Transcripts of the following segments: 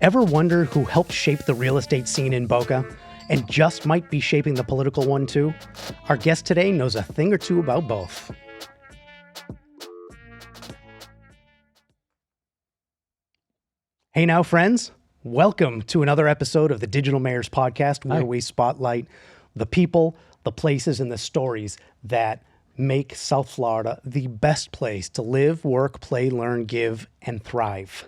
Ever wonder who helped shape the real estate scene in Boca and just might be shaping the political one too? Our guest today knows a thing or two about both. Hey now, friends. Welcome to another episode of the Digital Mayors Podcast, where we spotlight the people, the places, and the stories that make South Florida the best place to live, work, play, learn, give, and thrive.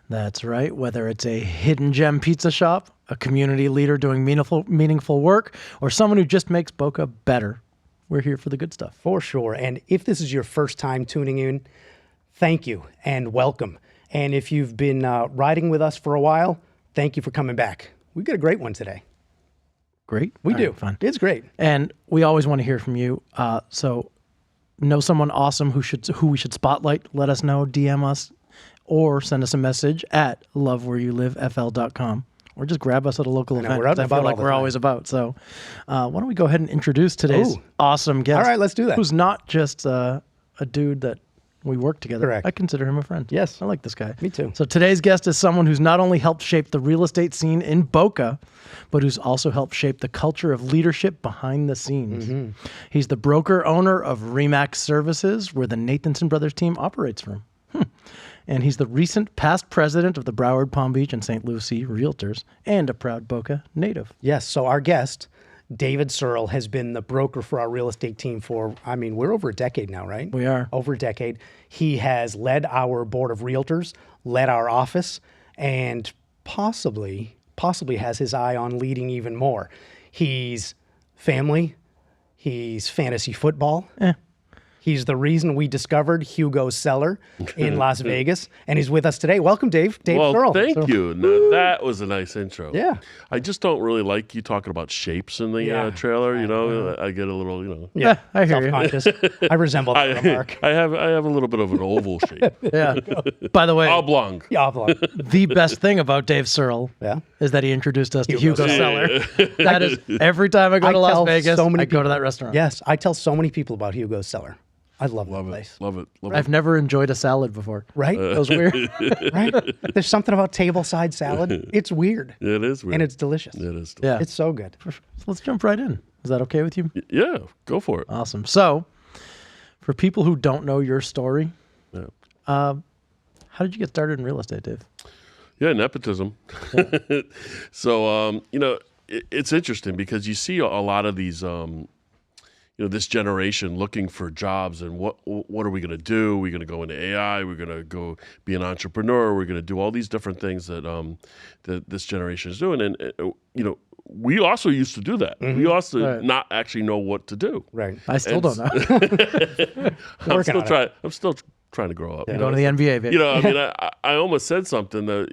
That's right. Whether it's a hidden gem pizza shop, a community leader doing meaningful work, or someone who just makes Boca better, we're here for the good stuff. For sure. And if this is your first time tuning in, thank you and welcome. And if you've been riding with us for a while, thank you for coming back. We've got a great one today. Great. We All do. Right, fun. It's great. And we always want to hear from you. So know someone awesome who we should spotlight, let us know, DM us, or send us a message at lovewhereyouLiveFL.com, or just grab us at a local event. We're out I and feel about like all the we're time. always about. So why don't we go ahead and introduce today's awesome guest? All right, let's do that. Who's not just a dude that we work together. Correct. I consider him a friend. Yes. I like this guy. Me too. So today's guest is someone who's not only helped shape the real estate scene in Boca, but who's also helped shape the culture of leadership behind the scenes. Mm-hmm. He's the broker owner of Remax Services, where the Nathanson Brothers team operates from. And he's the recent past president of the Broward Palm Beach and St. Lucie Realtors, and a proud Boca native. Yes. So our guest, David Serle, has been the broker for our real estate team for, we're over a decade now, right? We are. Over a decade. He has led our board of realtors, led our office, and possibly has his eye on leading even more. He's family. He's fantasy football. He's the reason we discovered Hugo Seller in Las Vegas, and he's with us today. Welcome, Dave. Dave Serle. Thank you. Now, that was a nice intro. Yeah. I just don't really like you talking about shapes in the trailer. You know, I get a little, Yeah, I hear you. Self-conscious. I resemble that remark. I have a little bit of an oval shape. Yeah. By the way, Oblong. Yeah, oblong. the best thing about Dave Serle is that he introduced us to Hugo Seller. That is, every time I go to Las Vegas, I go to that restaurant. Yes, I tell so many people about Hugo Seller. I love that place. Love it. I've never enjoyed a salad before. Right? That was weird. Right? There's something about tableside salad. It's weird. It is weird. And it's delicious. It is. Yeah. It's so good. So let's jump right in. Is that okay with you? Yeah, go for it. Awesome. So, for people who don't know your story, how did you get started in real estate, Dave? Yeah, nepotism. So, it's interesting because you see a lot of these, this generation looking for jobs and what are we going to do? We're going to go into AI. We're going to go be an entrepreneur. We're going to do all these different things that that this generation is doing. And we also used to do that. We also not actually know what to do. Right. I still don't know. I'm still trying to grow up. Going to the NBA, baby. I almost said something that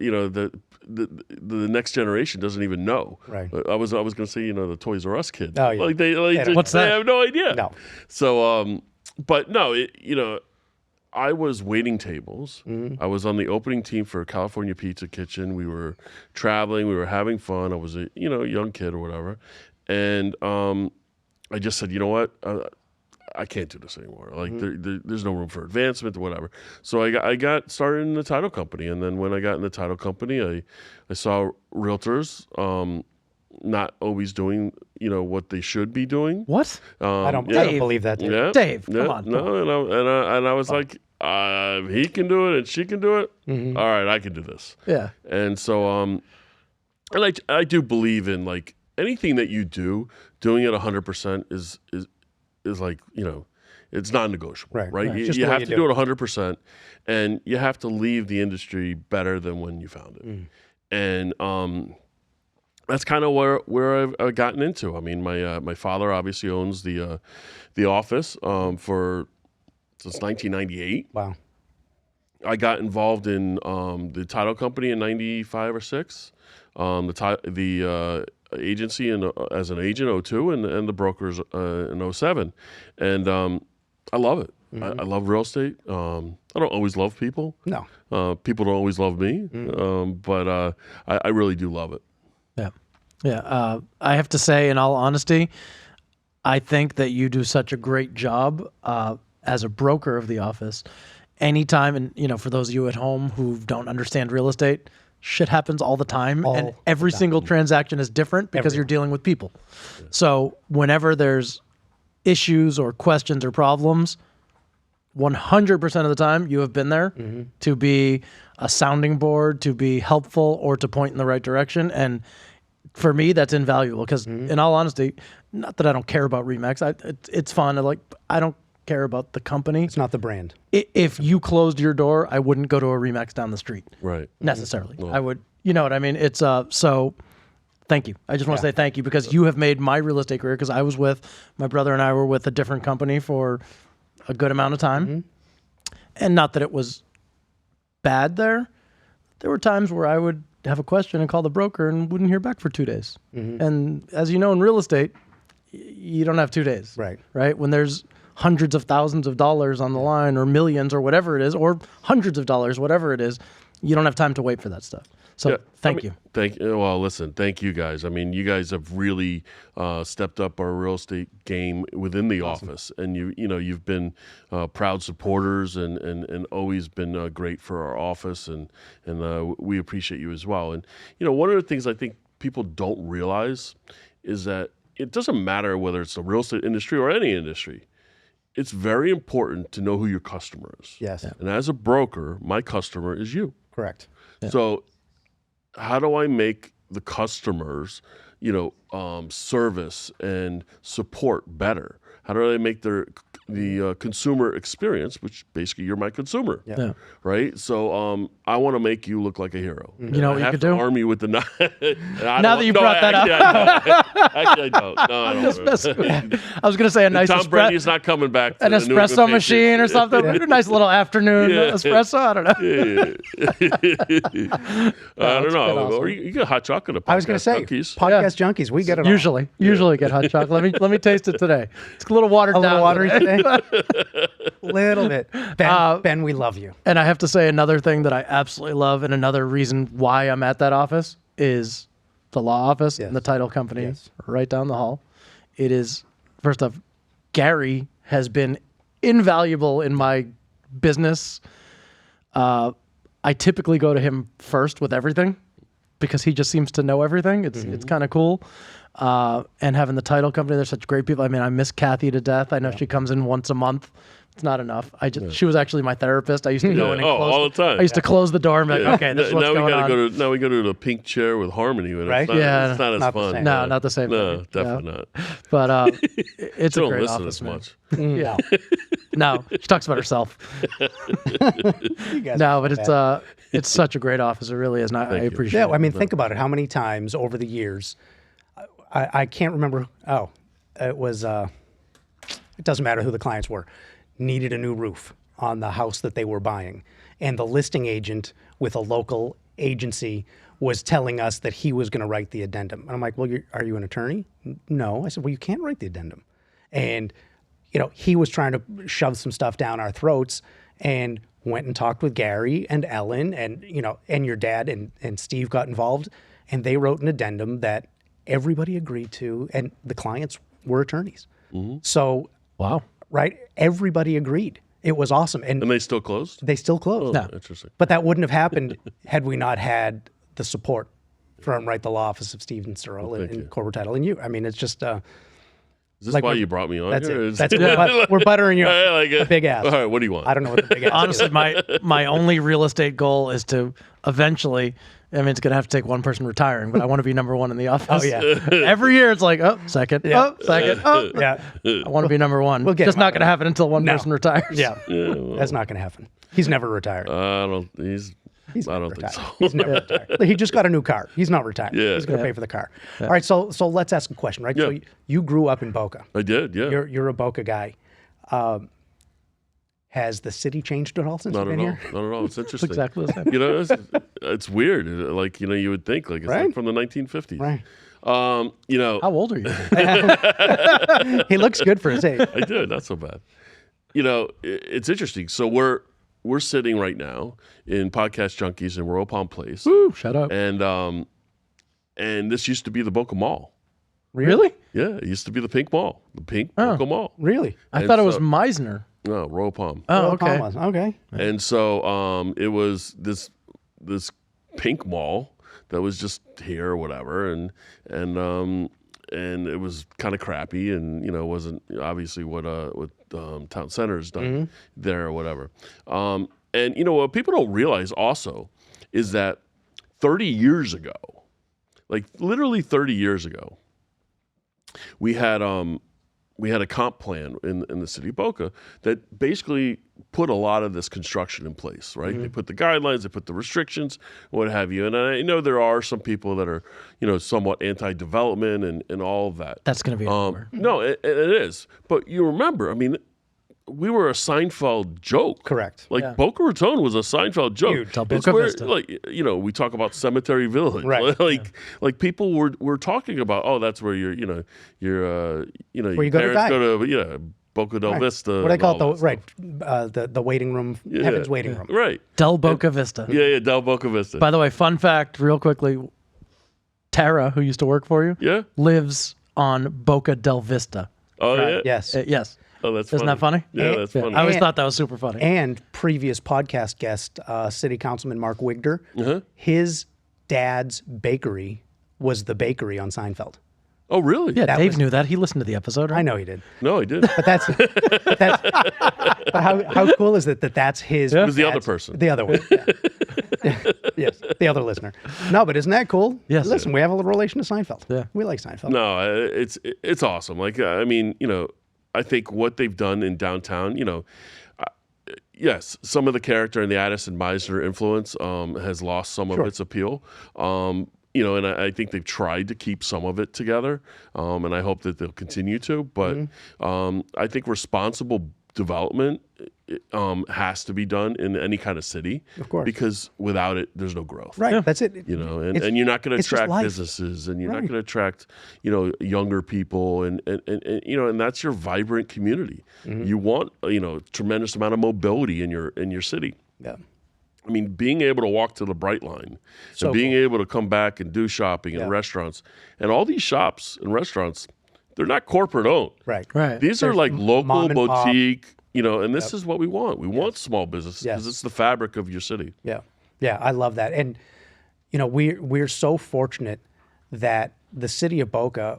the next generation doesn't even know. Right. I was going to say the Toys R Us kid. Oh, yeah. What's that? They have no idea. No. So, but no, I was waiting tables. I was on the opening team for California Pizza Kitchen. We were traveling. We were having fun. I was a young kid or whatever, and I just said, you know what. I can't do this anymore. Like there's no room for advancement or whatever. So I got started in the title company, and then when I got in the title company, I saw realtors not always doing what they should be doing. What? I don't believe that. Dude. Yeah, Dave, come on. No, and I was like, he can do it and she can do it. All right, I can do this. Yeah. And so and I do believe in like anything that you do, doing it 100% is like, it's non-negotiable, right? You have to do it 100%, and you have to leave the industry better than when you found it. And that's kind of where I've gotten into. I mean, my father obviously owns the office since 1998. Wow. I got involved in the title company in 95 or 6. The agency as an agent 02 and the brokers in 07, and I love it. I love real estate. I don't always love people. No, people don't always love me, but I really do love it. Yeah. I have to say, in all honesty, I think that you do such a great job as a broker of the office. Anytime, and for those of you at home who don't understand real estate, shit happens all the time, All and every the time. single transaction is different because you're dealing with people. So whenever there's issues or questions or problems, 100% of the time you have been there to be a sounding board, to be helpful, or to point in the right direction. And for me, that's invaluable because, in all honesty, not that I don't care about Remax. It's fun. I don't care about the company. It's not the brand. If you closed your door, I wouldn't go to a Remax down the street. Right. Necessarily. I would, you know what I mean? It's so thank you. I just want to say thank you because you have made my real estate career, because I was with, my brother and I were with a different company for a good amount of time. And not that it was bad there. There were times where I would have a question and call the broker and wouldn't hear back for 2 days. And as you know, in real estate, you don't have 2 days. Right? When there's hundreds of thousands of dollars on the line, or millions, or whatever it is, or hundreds of dollars, whatever it is, you don't have time to wait for that stuff. So thank you. Thank you. Well, listen, thank you guys. I mean, you guys have really stepped up our real estate game within the office, and you've been proud supporters and always been great for our office, and we appreciate you as well. And one of the things I think people don't realize is that it doesn't matter whether it's the real estate industry or any industry. It's very important to know who your customer is. Yes. And as a broker, my customer is you. Correct. So how do I make the customers, service and support better? How do I make the consumer experience, which basically you're my consumer, right? So I want to make you look like a hero. You know what you could do? Arm you with the knife. Now that you brought that up. Actually, I don't. No, I don't. I was going to say a nice Tom Brady's not coming back. To an the New espresso England machine or something. A nice little afternoon espresso. I don't know. I don't know. awesome. Or you get hot chocolate. I was going to say, Junkies. podcast junkies, we get it all. Usually get hot chocolate. Let me taste it today. It's a little watered A down. little watery today? Little bit. Ben, we love you. And I have to say, another thing that I absolutely love, and another reason why I'm at that office, is the law office and the title company right down the hall. It is, first off, Gary has been invaluable in my business. I typically go to him first with everything because he just seems to know everything. It's kind of cool. And having the title company, they're such great people. I mean, I miss Kathy to death. I know she comes in once a month. It's not enough. She was actually my therapist. I used to go in and close all the time. I used to close the door and be like, okay, this is what's going on. Now we go to the pink chair with Harmony. Right? It's not as Not the fun. same. No, not the same. No, thing. definitely not. But it's a Don't great listen office, as man. much. Yeah. No, she talks about herself. You guys No, are but bad. it's such a great office. It really is. And I appreciate Yeah, it. I mean, think about it. How many times over the years, I can't remember. Oh, it was, it doesn't matter who the clients were, needed a new roof on the house that they were buying. And the listing agent with a local agency was telling us that he was going to write the addendum. And I'm like, well, are you an attorney? No. I said, well, you can't write the addendum. And, he was trying to shove some stuff down our throats, and went and talked with Gary and Ellen and, and your dad and Steve got involved, and they wrote an addendum that everybody agreed to, and the clients were attorneys. So, Wow. right, everybody agreed. It was awesome. And they still closed? they still closed. No. Interesting. But that wouldn't have happened had we not had the support from the law office of Stephen Serle and Corporate Title and you. I mean, it's just... Is this like why we're- you brought me on? That's here? it. That's it. We're buttering you I up. like it. A big ass. All right, what do you want? I don't know what the big ass Honestly, is. my only real estate goal is to eventually, I mean, it's going to have to take one person retiring, but I want to be number one in the office. Oh, yeah. Every year it's like, second, second, Yeah. I want to be number one. We'll get Just him not out going to happen until one No. person retires. Yeah. That's not going to happen. He's never retired. I don't He's I never don't think retired. so. He's never retired. He just got a new car. He's not retired. Yeah. He's going to pay for the car. All right. So let's ask a question, right? Yeah. So you grew up in Boca. I did, yeah. You're a Boca guy. Has the city changed at all since Not you've at been all. here? Not at all. It's interesting. Exactly the same. It's weird. Like, you would think like it's Right. like from the 1950s. Right. How old are you? He looks good for his age. I did. Not so bad. It's interesting. So we're sitting right now in Podcast Junkies in Royal Palm Place. Woo, shut up. And this used to be the Boca Mall. Really? Yeah, it used to be the Pink Mall. The Pink Boca Mall. Really? I And thought it was so- Meisner. No, Royal Palm. Oh, Well, okay. Palmas. Okay. And so it was this pink mall that was just here or whatever, and it was kind of crappy, and wasn't obviously what town center has done there or whatever. And what people don't realize also is that 30 years ago, like literally 30 years ago, we had a comp plan in the city of Boca that basically put a lot of this construction in place, right? They put the guidelines, they put the restrictions, what have you. And I know there are some people that are, somewhat anti-development and all of that. That's going to be everywhere. No, it is. But you remember, I mean, we were a Seinfeld joke. Correct. Like Boca Raton was a Seinfeld joke. Huge. Del It's Boca where, Vista. like, we talk about Cemetery Village. Right. Like people were talking about, that's where your Where you your go to parents die. go to, Boca del Vista. What do they call and all it? that stuff. The waiting room, heaven's waiting room. Right. Del Boca Vista. Yeah, Del Boca Vista. By the way, fun fact, real quickly, Tara, who used to work for you, Yeah. lives on Boca del Vista. Oh, yeah. Yes. Yes. Oh, that's Isn't that funny? Yeah, that's funny. I always And- thought that was super funny. And previous podcast guest, City Councilman Mark Wigder, his dad's bakery was the bakery on Seinfeld. Oh, really? Yeah, Dave was- knew that. He listened to the episode, right? I know he did. No, I did. But but how cool is it that that's his? It was the other dad's- person. The other one. Yeah. Yes, the other listener. No, but isn't that cool? Yes. Listen, we have a little relation to Seinfeld. Yeah. We like Seinfeld. No, it's awesome. Like, I mean, I think what they've done in downtown, yes, some of the character and the Addison Meisner influence has lost some of its appeal. And I think they've tried to keep some of it together, and I hope that they'll continue to. But I think responsible development has to be done in any kind of city, Of course. because without it, there's no growth. Right. That's it. And you're not going to it's just attract life. businesses, and you're not Right. going to attract, younger people, and and that's your vibrant community. You want, tremendous amount of mobility in your city. Yeah. I mean, being able to walk to the Bright Line So and being cool. able to come back and do shopping in Yeah. restaurants, and all these shops and restaurants, they're not corporate owned. Right. Right. These are There's like local mom and pop. boutique, and this is what we want. We want small businesses because Yes. it's the fabric of your city. Yeah. Yeah. I love that. And, we're so fortunate that the city of Boca,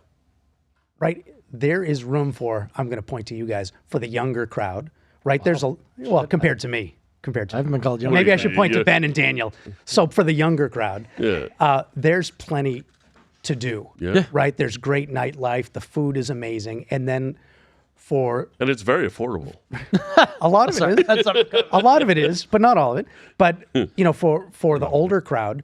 right, there is room for, I'm going to point to you guys, for the younger crowd, right? There's compared to me. I haven't been called young. Maybe I should point Yeah. to Ben and Daniel. So for the younger crowd, Yeah. there's plenty to do. Yeah. Right? There's great nightlife. The food is amazing. And then for And it's very affordable. a lot of it is. A lot of it is, but not all of it. But for the older crowd,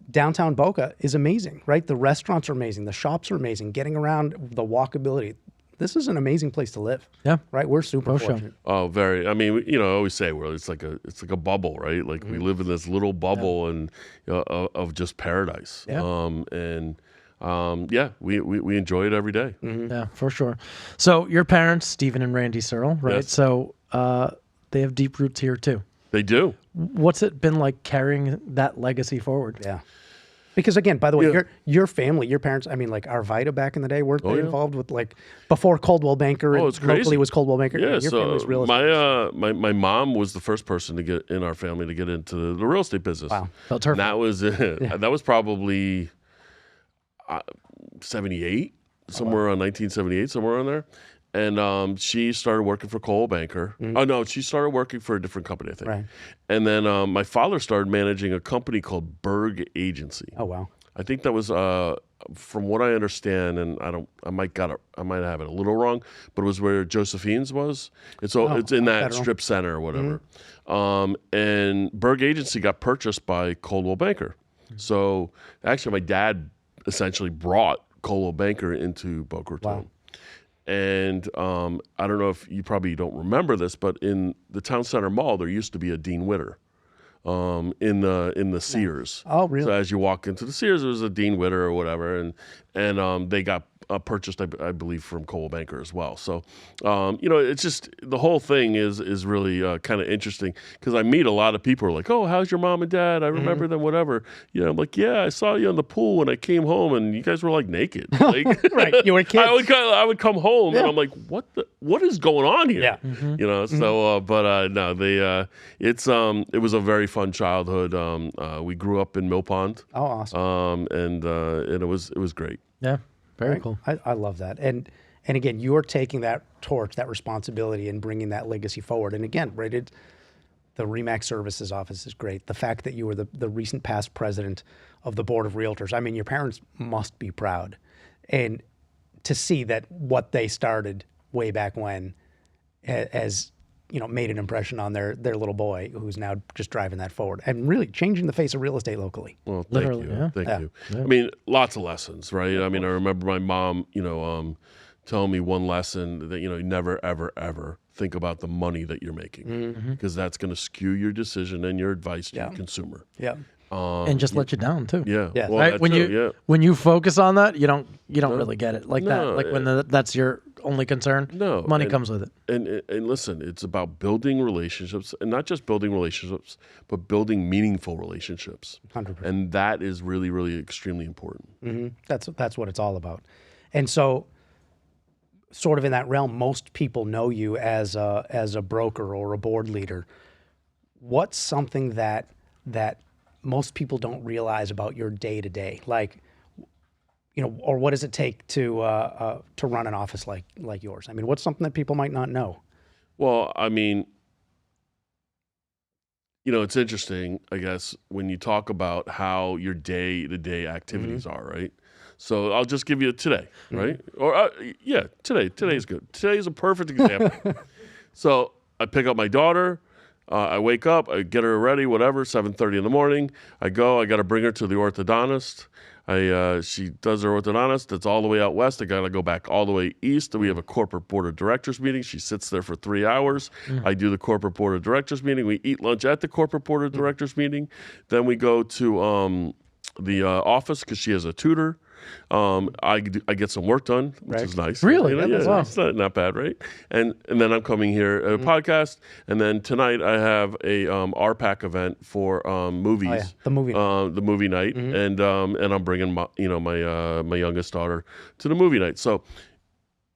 downtown Boca is amazing, right? The restaurants are amazing. The shops are amazing. Getting around, the walkability. This is an amazing place to live. Yeah. Right? We're super fortunate. Oh, very. I mean, I always say, well, it's like a bubble, right? Like we live in this little bubble and of just paradise. Yeah. We enjoy it every day. Yeah, for sure. So your parents, Stephen and Randy Serle, right? Yes. So they have deep roots here too. They do. What's it been like carrying that legacy forward? Yeah. Because again, by the way, Yeah. your family, your parents, I mean, like Arvida back in the day, weren't they yeah. involved with before Coldwell Banker? Oh, and it's crazy. Locally was Coldwell Banker. Yeah, your so family's real estate. my mom was the first person to get in our family to get into the real estate business. Wow. Felt her. And that was probably 78, somewhere around 1978, somewhere around there. And she started working for Coldwell Banker. Oh no, she started working for a different company, I think. Right. And then my father started managing a company called Berg Agency. Oh, wow. I think that was, from what I understand, and I might have it a little wrong, but it was where Josephine's was. It's in that Federal. strip center or whatever. And Berg Agency got purchased by Coldwell Banker. So actually, my dad essentially brought Coldwell Banker into Boca Raton. Wow. And I don't know if you probably don't remember this, but in the Town Center Mall, there used to be a Dean Witter. In the Sears. Oh, really? So as you walk into the Sears, there was a Dean Witter or whatever, and they got purchased, I believe, from Coldwell Banker as well. So, it's just the whole thing is really kind of interesting because I meet a lot of people who are like, oh, how's your mom and dad? I remember them, whatever. I'm like, yeah, I saw you in the pool when I came home and you guys were like naked. Like, Right, you were kids. I would come home and I'm like, what is going on here? Yeah. So, but no, it was a very fun childhood. We grew up in Mill Pond. Oh, awesome. And it was great. Yeah, very Right? cool. I love that. And again, you're taking that torch, that responsibility, and bringing that legacy forward. And again, right, the RE/MAX Services office is great. The fact that you were the recent past president of the Board of Realtors, I mean, your parents must be proud. And to see that what they started way back when has made an impression on their little boy who's now just driving that forward and really changing the face of real estate locally. Well, Literally, thank yeah. you. I mean, lots of lessons, right? I mean, I remember my mom, telling me one lesson that, you never, ever, ever think about the money that you're making because that's going to skew your decision and your advice to your consumer. Yeah. And just let you down too. Yeah. Yeah. Well, Right? that's When you focus on that, you don't really get it like that. No, Like when that's your only concern. No, money comes with it. And listen, it's about building relationships, and not just building relationships, but building meaningful relationships. 100%. And that is really, really extremely important. That's what it's all about. And so, sort of in that realm, most people know you as a broker or a board leader. What's something that most people don't realize about your day to day, like, or what does it take to run an office like yours? I mean, what's something that people might not know? Well, I mean, it's interesting, I guess, when you talk about how your day-to-day activities are, right? So I'll just give you today, right? Or today. Today's good. Today's a perfect example. So I pick up my daughter. I wake up, I get her ready, whatever, 7:30 in the morning. I got to bring her to the orthodontist. She does her orthodontist. That's all the way out west. I got to go back all the way east. We have a corporate board of directors meeting. She sits there for 3 hours. I do the corporate board of directors meeting. We eat lunch at the corporate board of directors meeting. Then we go to the office because she has a tutor. I get some work done, which is nice. Really? Yeah, it's not bad, right? And then I'm coming here at a podcast, and then tonight I have a RPAC event for movies. The movie night, and I'm bringing my youngest daughter to the movie night. So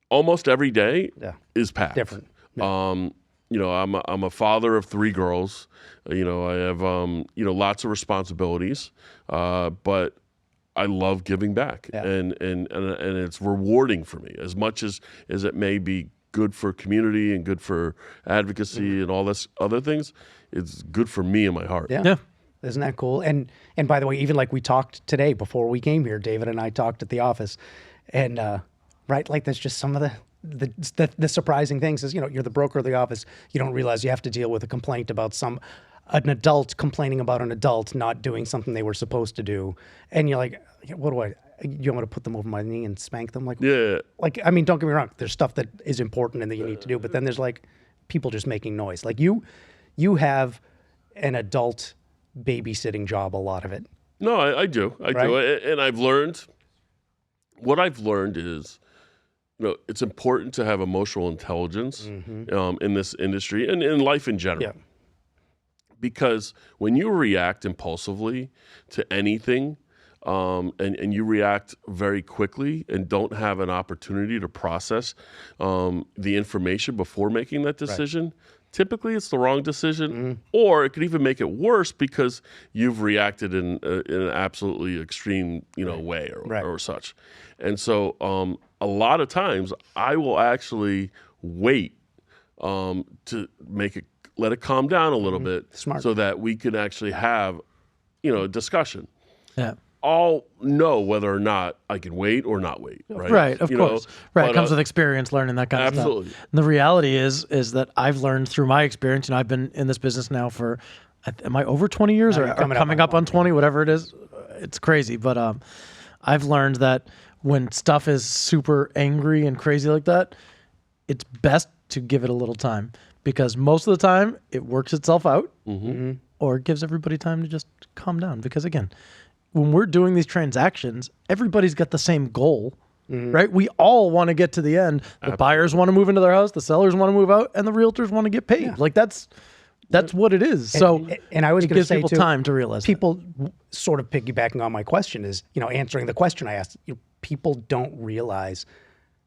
almost every day is packed. Different. I'm a father of 3 girls. I have lots of responsibilities, but I love giving back, and it's rewarding for me as much as it may be good for community and good for advocacy and all this other things. It's good for me in my heart. Yeah. Isn't that cool? And by the way, even like we talked today before we came here, David and I talked at the office, and right, like that's just some of the surprising things is, you're the broker of the office. You don't realize you have to deal with a complaint about an adult complaining about an adult not doing something they were supposed to do. And you're like, what do you want me to put them over my knee and spank them? Like, Yeah. like, I mean, don't get me wrong. There's stuff that is important and that you need to do, but then there's like people just making noise. Like you have an adult babysitting job, a lot of it. No, I do. I do. And what I've learned is, it's important to have emotional intelligence in this industry and in life in general. Yeah. Because when you react impulsively to anything, and you react very quickly and don't have an opportunity to process the information before making that decision, typically it's the wrong decision, or it could even make it worse because you've reacted in an absolutely extreme, way or such. And so a lot of times I will actually wait to let it calm down a little bit. Smart. So that we can actually have, a discussion. Yeah. I'll know whether or not I can wait or not wait, right? Right, of course. Right, But, it comes with experience learning that kind of absolutely. stuff. And the reality is that I've learned through my experience, and I've been in this business now for, am I over 20 years or coming up on 20, whatever it is? It's crazy, but I've learned that when stuff is super angry and crazy like that, it's best to give it a little time because most of the time it works itself out or it gives everybody time to just calm down. Because again, when we're doing these transactions, everybody's got the same goal right? We all want to get to the end. The buyers want to move into their house, the sellers want to move out, and the realtors want to get paid. Like that's what it is. So and I was it going to gives say people too, time to realize that. people sort of piggybacking on my question is, answering the question I asked, people don't realize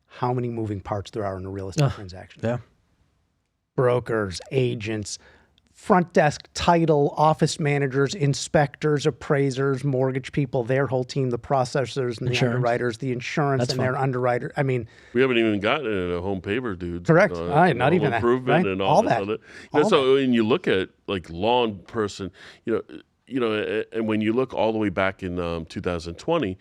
how many moving parts there are in a real estate transaction. Yeah. Brokers, agents, front desk, title, office managers, inspectors, appraisers, mortgage people, their whole team, the processors and the underwriters, the insurance That's and their underwriter. I mean, We haven't even gotten into the home paver, dude. Correct. Not even that, improvement right? and All all that. this All other. So when you look at like law person, and when you look all the way back in 2020,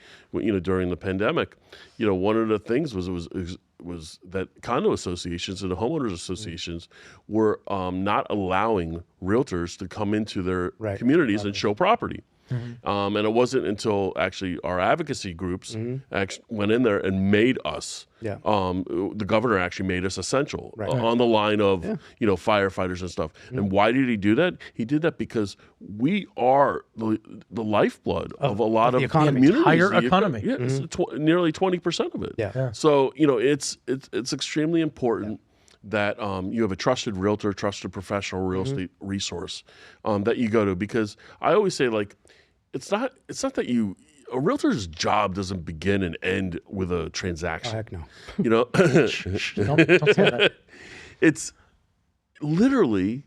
during the pandemic, one of the things was that condo associations and the homeowners associations were not allowing realtors to come into their communities and show property. And it wasn't until actually our advocacy groups actually went in there and made us. The governor actually made us essential on the line of firefighters and stuff. And why did he do that? He did that because we are the lifeblood of a lot of communities. Entire economy. Yeah, it's nearly 20% of it. Yeah. So it's extremely important that you have a trusted realtor, trusted professional real estate resource that you go to, because I always say, like, it's not that a realtor's job doesn't begin and end with a transaction. Oh, heck no. Don't say that. It's literally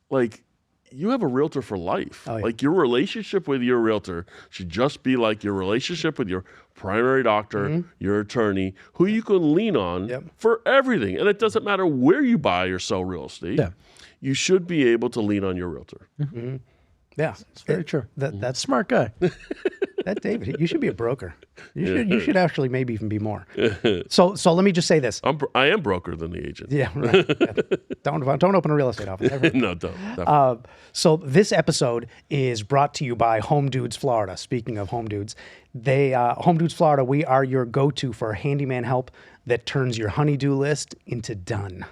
like you have a realtor for life. Oh, yeah. Like your relationship with your realtor should just be like your relationship with your primary doctor, your attorney, who you can lean on for everything. And it doesn't matter where you buy or sell real estate. Yeah. You should be able to lean on your realtor. Yeah, It's very true. That's Smart guy. that David. You should be a broker. You should actually maybe even be more. So let me just say this. I am broker than the agent. Yeah, right. Yeah. Don't open a real estate office. Never. No, don't. So this episode is brought to you by Home Dudes Florida. Speaking of Home Dudes, Home Dudes Florida, we are your go-to for handyman help that turns your honey-do list into done.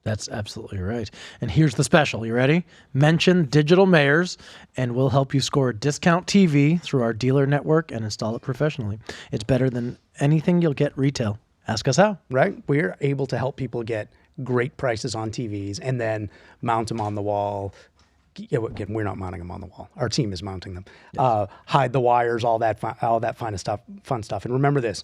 That's absolutely right. And here's the special. You ready? Mention Digital Mayors, and we'll help you score a discount TV through our dealer network and install it professionally. It's better than anything you'll get retail. Ask us how. Right? We're able to help people get great prices on TVs and then mount them on the wall. Again, we're not mounting them on the wall. Our team is mounting them. Yes. Hide the wires, all that fun stuff. And remember this.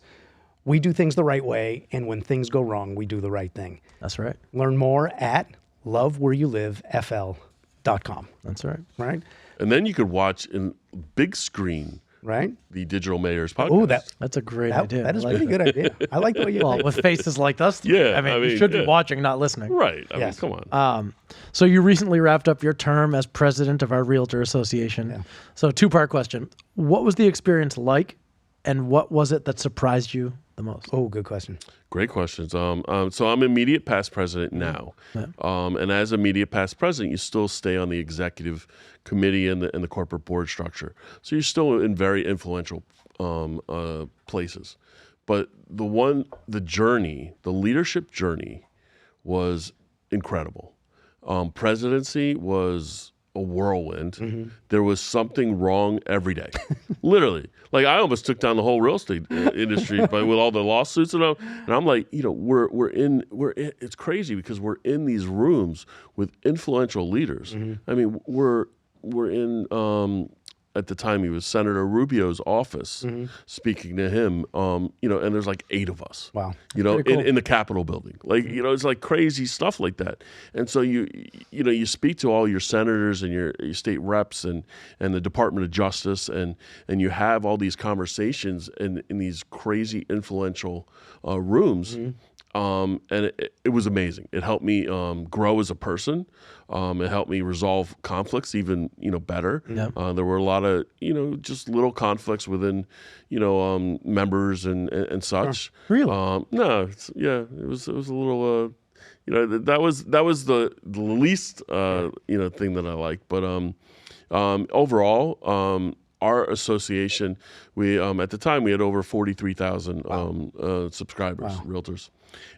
We do things the right way, and when things go wrong, we do the right thing. That's right. Learn more at lovewhereyouLiveFL.com. That's right. Right? And then you could watch in big screen right? The Digital Mayors podcast. Oh, that's a great idea. That is a pretty good idea. I like the way you well, with faces like us. Yeah, I mean, you should be watching, not listening. Right. I Yes. mean, come on. So you recently wrapped up your term as president of our Realtor Association. Yeah. So two-part question. What was the experience like, and what was it that surprised you the most? Oh, good question. Great questions. So I'm immediate past president now, and as immediate past president, you still stay on the executive committee and the corporate board structure. So you're still in very influential places. But the leadership journey was incredible. Presidency was a whirlwind. Mm-hmm. There was something wrong every day, literally. Like I almost took down the whole real estate industry with all the lawsuits and I'm like, we're in. It's crazy because we're in these rooms with influential leaders. Mm-hmm. I mean, we're in. At the time, he was Senator Rubio's office, speaking to him. And there's like 8 of us. Wow. Cool. in the Capitol building. Like it's like crazy stuff like that. And so you speak to all your senators and your state reps and the Department of Justice and you have all these conversations in these crazy influential rooms. And it was amazing. It helped me grow as a person. It helped me resolve conflicts even better. Yeah. There were a lot of just little conflicts within members and such. Really? No, it was a little that was the least thing that I liked. But overall. Our association, we at the time we had over 43,000 subscribers, realtors,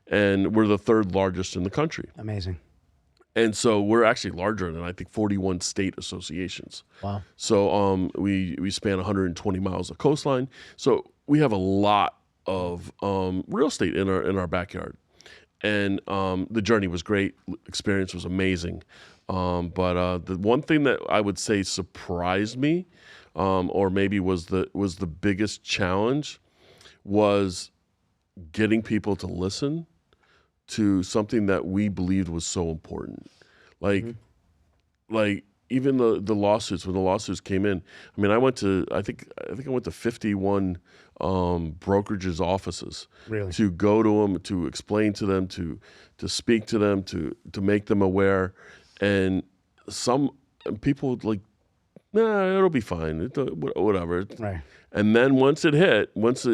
and we're the 3rd largest in the country. Amazing. And so we're actually larger than I think 41 state associations. Wow. So we span 120 miles of coastline. So we have a lot of real estate in our backyard, and the journey was great. Experience was amazing, but the one thing that I would say surprised me, or maybe was the biggest challenge, was getting people to listen to something that we believed was so important, like even the lawsuits. When the lawsuits came in, I mean, I think I went to 51 brokerages offices, Really? to go to them, to explain to them, to speak to them, to make them aware. And some people would like, nah, it'll be fine, whatever. Right. And then once the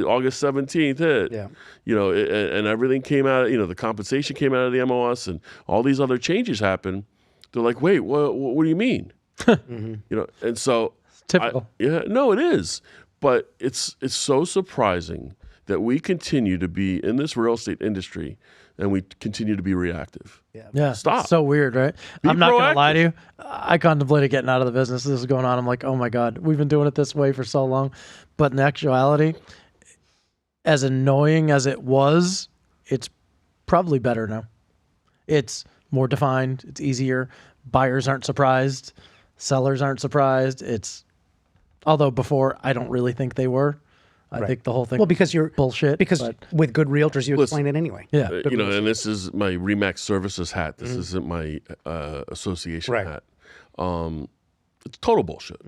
August 17th hit, Yeah. and everything came out, the compensation came out of the MOS and all these other changes happened. They're like, wait, what do you mean? And so Typical. No, it is. But it's so surprising that we continue to be in this real estate industry and we continue to be reactive. Yeah. Stop. So weird, right? Be I'm not going to proactive. lie to you. I contemplated getting out of the business. This is going on. I'm like, oh my God, we've been doing it this way for so long. But in actuality, as annoying as it was, it's probably better now. It's more defined. It's easier. Buyers aren't surprised. Sellers aren't surprised. Although before, I don't really think they were. I think the whole thing because you're bullshit. Because but with good realtors, you explain it anyway. yeah. And this is my Remax Services hat. This isn't my association Right. hat. It's total bullshit.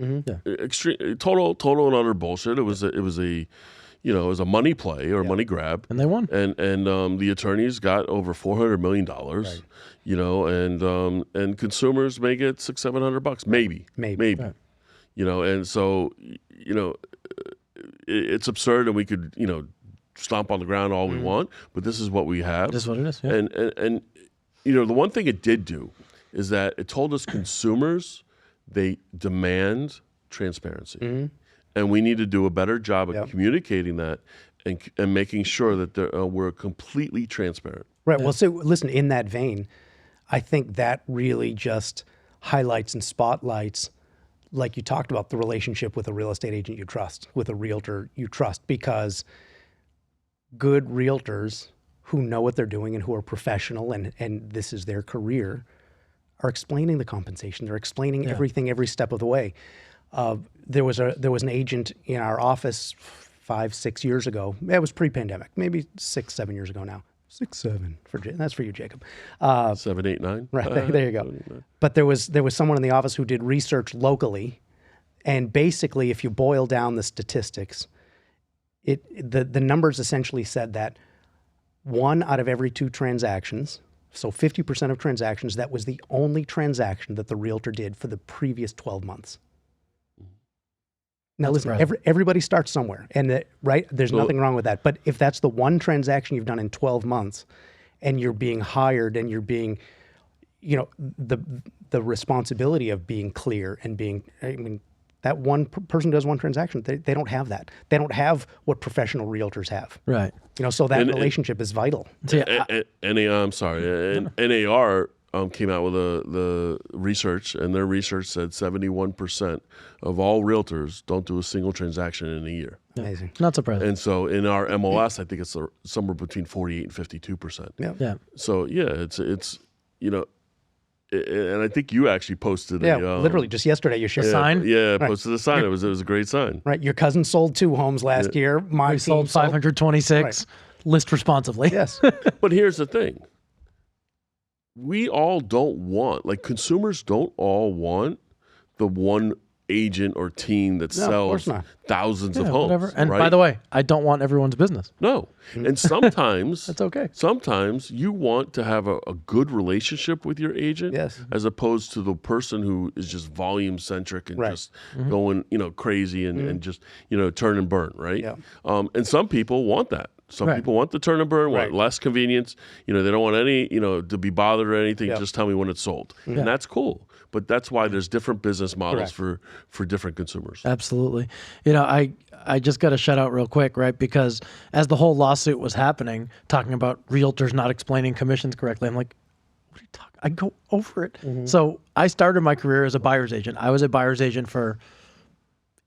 Extreme, total and utter bullshit. It was a money play or money grab, And they won. And the attorneys got over $400 million. And consumers may get $600-700, maybe. Right. And so it's absurd, and we could stomp on the ground all we want, but this is what we have. This is what it is. Yeah. And the one thing it did do is that it told us consumers, they demand transparency, and we need to do a better job of communicating that and making sure that we're completely transparent. Right. Well, so listen, in that vein, I think that really just highlights and spotlights, like you talked about, the relationship with a real estate agent you trust, with a realtor you trust, because good realtors who know what they're doing and who are professional and this is their career are explaining the compensation. They're explaining everything every step of the way. There was an agent in our office 5-6 years ago. It was pre-pandemic, maybe 6-7 years ago now. 6-7 that's for you, Jacob. 7, 8, 9. Right, there you go. But there was someone in the office who did research locally, and basically, if you boil down the statistics, the numbers essentially said that 1 out of every 2 transactions, so 50% of transactions, that was the only transaction that the realtor did for the previous 12 months. Now, listen, everybody starts somewhere, and there's nothing wrong with that. But if that's the one transaction you've done in 12 months, and you're being hired, and you're being, the responsibility of being clear and being, that one person does one transaction. They don't have that. They don't have what professional realtors have. Right. So that relationship is vital. I'm sorry. NAR came out with the research, and their research said 71% of all realtors don't do a single transaction in a year. Amazing. Not surprising. And so in our MLS, I think it's somewhere between 48 and 52%. Yeah. So it's and I think you actually posted literally just yesterday you shared. Sign? Yeah, posted a sign. It was a great sign. Right. Your cousin sold 2 homes last year. My We sold 526. List responsibly. Yes. But here's the thing. We all don't want, consumers don't all want the one agent or team that sells thousands of homes. Whatever. And right? by the way, I don't want everyone's business. No. And sometimes That's okay. Sometimes you want to have a good relationship with your agent, as opposed to the person who is just volume centric and just going, crazy and just, turn and burn, right? Yeah. And some people want that. Some people want the turn and burn, want less convenience. They don't want any, to be bothered or anything. Just tell me when it's sold. And that's cool. But that's why there's different business models for different consumers. Absolutely. I just got to shout out real quick, right? Because as the whole lawsuit was happening, talking about realtors not explaining commissions correctly, I'm like, what are you talking? I go over it. So I started my career as a buyer's agent. I was a buyer's agent for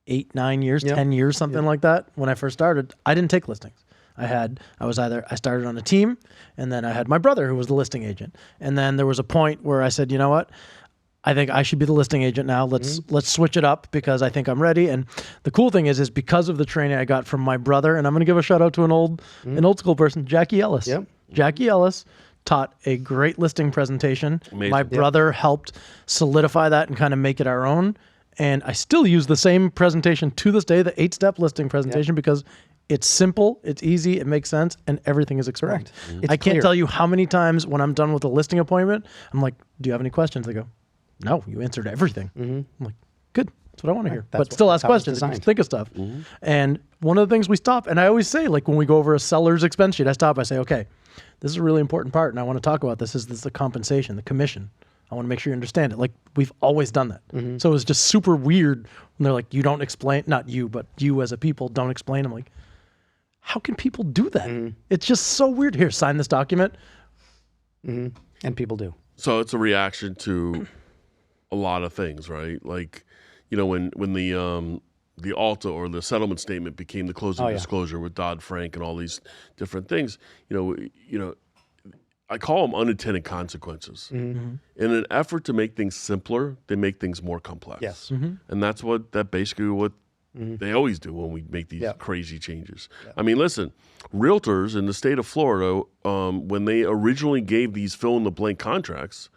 8, 9 years, 10 years, something like that. When I first started, I didn't take listings. I started on a team, and then I had my brother who was the listing agent. And then there was a point where I said, you know what? I think I should be the listing agent now. Let's switch it up because I think I'm ready. And the cool thing is because of the training I got from my brother, and I'm going to give a shout out to an old school person, Jackie Ellis. Yep. Jackie Ellis taught a great listing presentation. Amazing. My brother helped solidify that and kind of make it our own. And I still use the same presentation to this day, the 8-step listing presentation, because it's simple, it's easy, it makes sense, and everything is explained. I can't tell you how many times when I'm done with a listing appointment, I'm like, do you have any questions? They go, no, you answered everything. I'm like, good. That's what I want to hear. But still ask questions. Just think of stuff. And one of the things we stop, and I always say, like when we go over a seller's expense sheet, I stop, I say, okay, this is a really important part, and I want to talk about this. This is the compensation, the commission. I want to make sure you understand it. Like we've always done that. So it was just super weird when they're like, you don't explain, not you, but you as a people don't explain. I'm like, how can people do that? It's just so weird. Here, sign this document. And people do. So it's a reaction to a lot of things, right? Like, you know, when the ALTA or the settlement statement became the closing disclosure with Dodd-Frank and all these different things, you know, I call them unintended consequences. In an effort to make things simpler, they make things more complex. Yes. And that's basically what they always do when we make these crazy changes. I mean, listen, realtors in the state of Florida, when they originally gave these fill-in-the-blank contracts,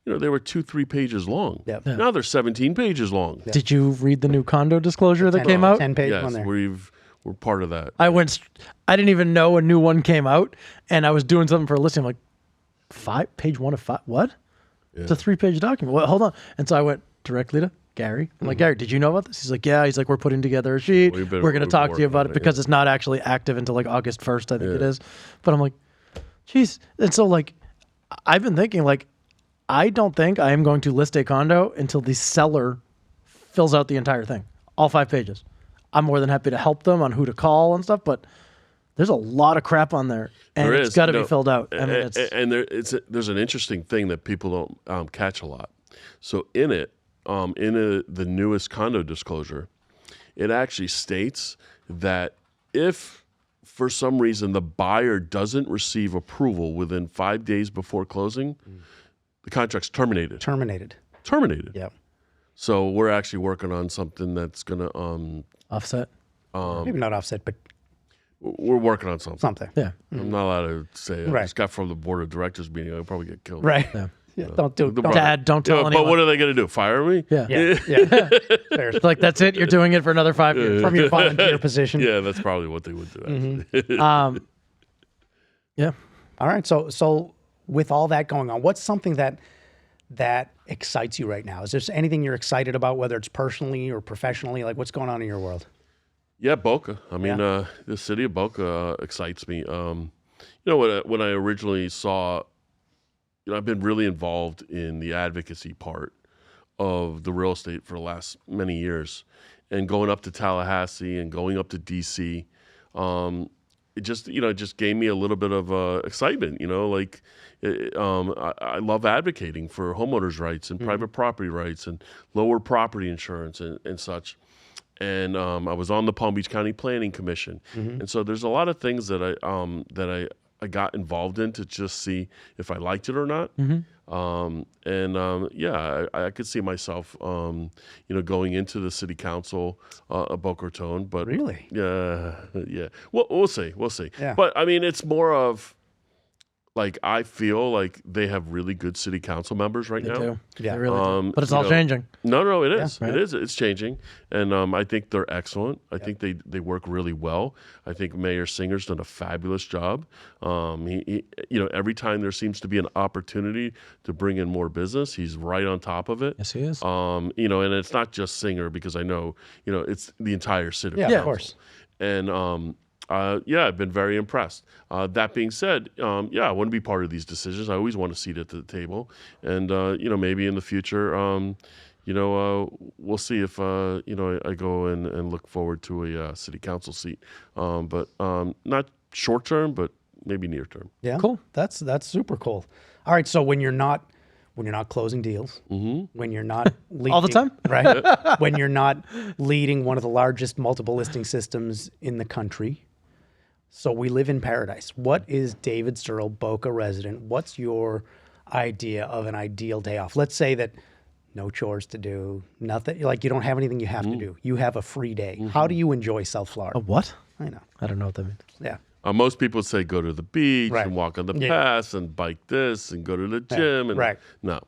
you know, they were 2-3 pages long. Now they're 17 pages long. Did you read the new condo disclosure that came out? 10-page one Yes, there. we're part of that. I didn't even know a new one came out, and I was doing something for a listing. I'm like, page 1 of 5? What? It's a 3-page document. Well, hold on. And so I went directly to Gary. I'm like, Gary, did you know about this? He's like, yeah. He's like, we're putting together a sheet. We're going to talk to you about it because it's not actually active until like August 1st, I think it is. But I'm like, geez. And so like, I've been thinking like, I don't think I am going to list a condo until the seller fills out the entire thing, all 5 pages. I'm more than happy to help them on who to call and stuff, but there's a lot of crap on there, and it's got to be filled out. I mean, there's an interesting thing that people don't catch a lot. So in it, the newest condo disclosure, it actually states that if for some reason the buyer doesn't receive approval within 5 days before closing, the contract's terminated. Terminated. Yep. So we're actually working on something that's going to offset. Maybe not offset, but we're working on something. Yeah. I'm not allowed to say. I just got from the board of directors meeting. I'll probably get killed. Right. Yeah. Don't tell anyone. But what are they going to do? Fire me? Yeah. Fair. Like that's it. You're doing it for another 5 years From your volunteer position. Yeah, that's probably what they would do. Actually. Yeah. All right. So with all that going on, what's something that excites you right now? Is there anything you're excited about, whether it's personally or professionally? Like what's going on in your world? Yeah, Boca. I mean, the city of Boca excites me. You know, when I originally saw, you know, I've been really involved in the advocacy part of the real estate for the last many years, and going up to Tallahassee and going up to DC, it just gave me a little bit of excitement. You know, like I love advocating for homeowners' rights and private property rights and lower property insurance and such. And I was on the Palm Beach County Planning Commission, and so there's a lot of things that I got involved in to just see if I liked it or not. I could see myself, you know, going into the city council of Boca Raton. But really, yeah. Well, we'll see. Yeah. But I mean, it's more of like I feel like they have really good city council members right now. They do. Yeah. They really do. But it's all changing. No, it is. Yeah, right. It is. It's changing, and I think they're excellent. I think they work really well. I think Mayor Singer's done a fabulous job. He you know, every time there seems to be an opportunity to bring in more business, he's right on top of it. Yes, he is. You know, and it's not just Singer, because I know, you know, it's the entire city. Yeah, of course. And I've been very impressed. That being said, I want to be part of these decisions. I always want a seat at the table, and you know, maybe in the future, you know, we'll see if you know, I go and look forward to a city council seat, but not short term, but maybe near term. Yeah, cool. That's super cool. All right, so when you're not closing deals, when you're not leading, all the time, right? When you're not leading one of the largest multiple listing systems in the country, So we live in paradise. What is David Serle, Boca resident? What's your idea of an ideal day off? Let's say that no chores to do, nothing, like you don't have anything you have to do. You have a free day. How do you enjoy South Florida? A what? I know. I don't know what that means. Yeah. Most people say go to the beach Right. and walk on the Yeah. pass and bike this and go to the gym. And Right. No,